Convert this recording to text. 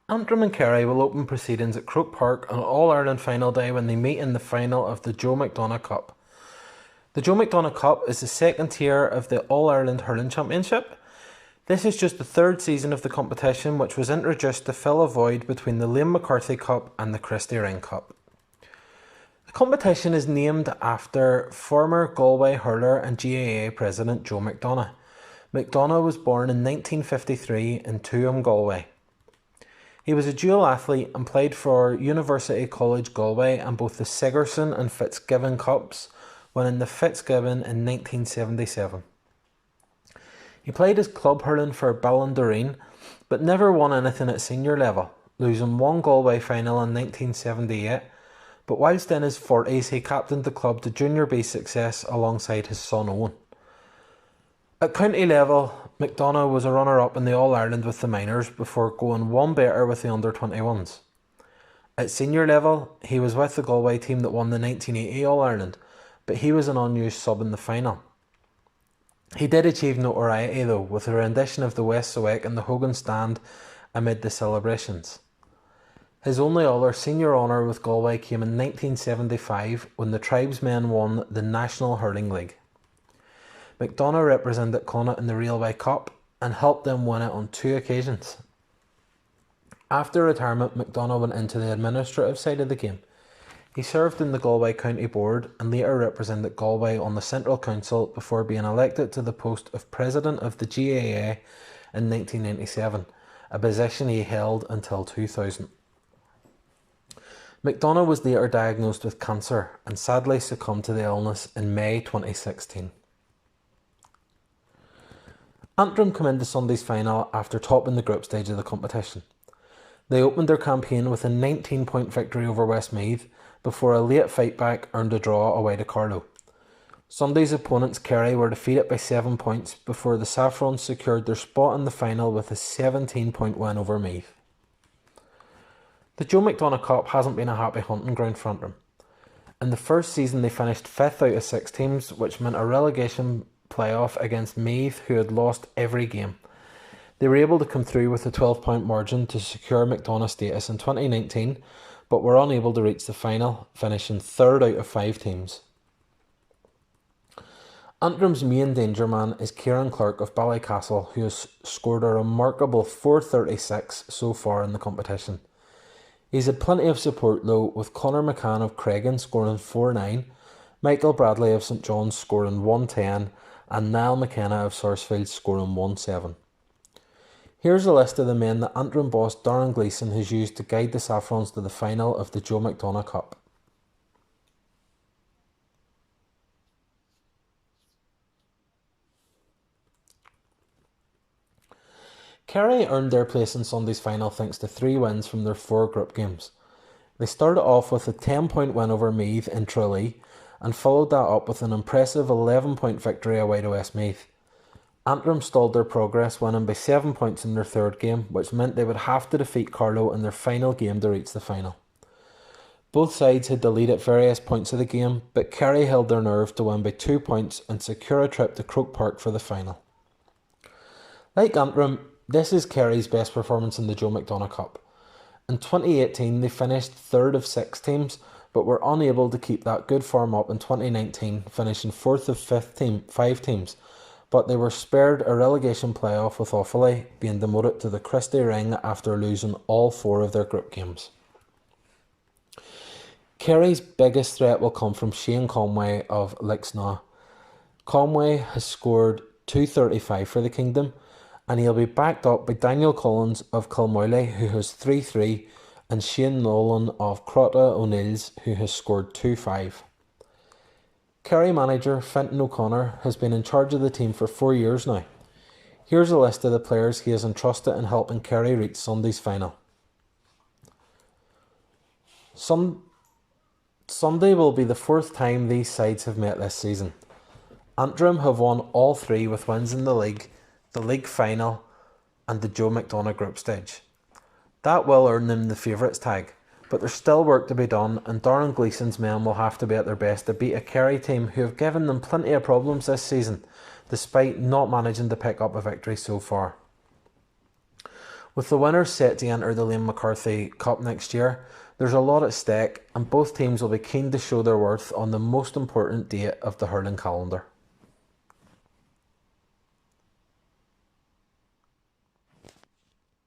Antrim and Kerry will open proceedings at Croke Park on All-Ireland final day when they meet in the final of the Joe McDonagh Cup. The Joe McDonagh Cup is the second tier of the All-Ireland Hurling Championship. This is just the third season of the competition, which was introduced to fill a void between the Liam McCarthy Cup and the Christy Ring Cup. The competition is named after former Galway hurler and GAA president Joe McDonagh. McDonagh was born in 1953 in Tuam, Galway. He was a dual athlete and played for University College Galway and both the Sigerson and Fitzgibbon Cups, winning the Fitzgibbon in 1977. He played his club hurling for Ballandoreen, but never won anything at senior level, losing one Galway final in 1978, but whilst in his 40s he captained the club to Junior B success alongside his son Owen. At county level, McDonagh was a runner-up in the All-Ireland with the minors before going one better with the under-21s. At senior level, he was with the Galway team that won the 1980 All-Ireland, but he was an unused sub in the final. He did achieve notoriety though, with a rendition of the West Soek in the Hogan stand amid the celebrations. His only other senior honour with Galway came in 1975 when the tribesmen won the National Hurling League. McDonagh represented Connacht in the Railway Cup and helped them win it on 2 occasions. After retirement, McDonagh went into the administrative side of the game. He served in the Galway County Board and later represented Galway on the Central Council before being elected to the post of President of the GAA in 1997, a position he held until 2000. McDonagh was later diagnosed with cancer and sadly succumbed to the illness in May 2016. Antrim come into Sunday's final after topping the group stage of the competition. They opened their campaign with a 19-point victory over Westmeath before a late fight-back earned a draw away to Carlow. Sunday's opponents Kerry were defeated by 7 points before the Saffrons secured their spot in the final with a 17-point win over Meath. The Joe McDonagh Cup hasn't been a happy hunting ground for Antrim. In the first season they finished 5th out of 6 teams, which meant a relegation playoff against Meath, who had lost every game. They were able to come through with a 12-point margin to secure McDonagh status in 2019, but were unable to reach the final, finishing 3rd out of 5 teams. Antrim's main danger man is Kieran Clark of Ballycastle, who has scored a remarkable 436 so far in the competition. He's had plenty of support though, with Conor McCann of Craigan scoring 4-9, Michael Bradley of St John's scoring 110, and Niall McKenna of Sarsfield scoring 1-7. Here's a list of the men that Antrim boss Darren Gleeson has used to guide the Saffrons to the final of the Joe McDonagh Cup. Kerry earned their place in Sunday's final thanks to 3 wins from their 4 group games. They started off with a 10-point win over Meath in Tralee and followed that up with an impressive 11-point victory away to Westmeath. Antrim stalled their progress, winning by 7 points in their 3rd game, which meant they would have to defeat Carlow in their final game to reach the final. Both sides had the lead at various points of the game, but Kerry held their nerve to win by 2 points and secure a trip to Croke Park for the final. Like Antrim, this is Kerry's best performance in the Joe McDonagh Cup. In 2018 they finished 3rd of 6 teams, but were unable to keep that good form up in 2019, finishing 4th of 5 teams, but they were spared a relegation playoff with Offaly being demoted to the Christy Ring after losing all 4 of their group games. Kerry's biggest threat will come from Shane Conway of Leixnaw. Conway has scored 235 for the Kingdom, and he'll be backed up by Daniel Collins of Kilmoyley, who has 3-3, and Shane Nolan of Crotta O'Neill's, who has scored 2-5. Kerry manager Fintan O'Connor has been in charge of the team for 4 years now. Here's a list of the players he has entrusted in helping Kerry reach Sunday's final. Sunday will be the 4th time these sides have met this season. Antrim have won all 3 with wins in the league final and the Joe McDonagh group stage. That will earn them the favourites tag, but there's still work to be done and Darren Gleeson's men will have to be at their best to beat a Kerry team who have given them plenty of problems this season, despite not managing to pick up a victory so far. With the winners set to enter the Liam McCarthy Cup next year, there's a lot at stake and both teams will be keen to show their worth on the most important date of the hurling calendar.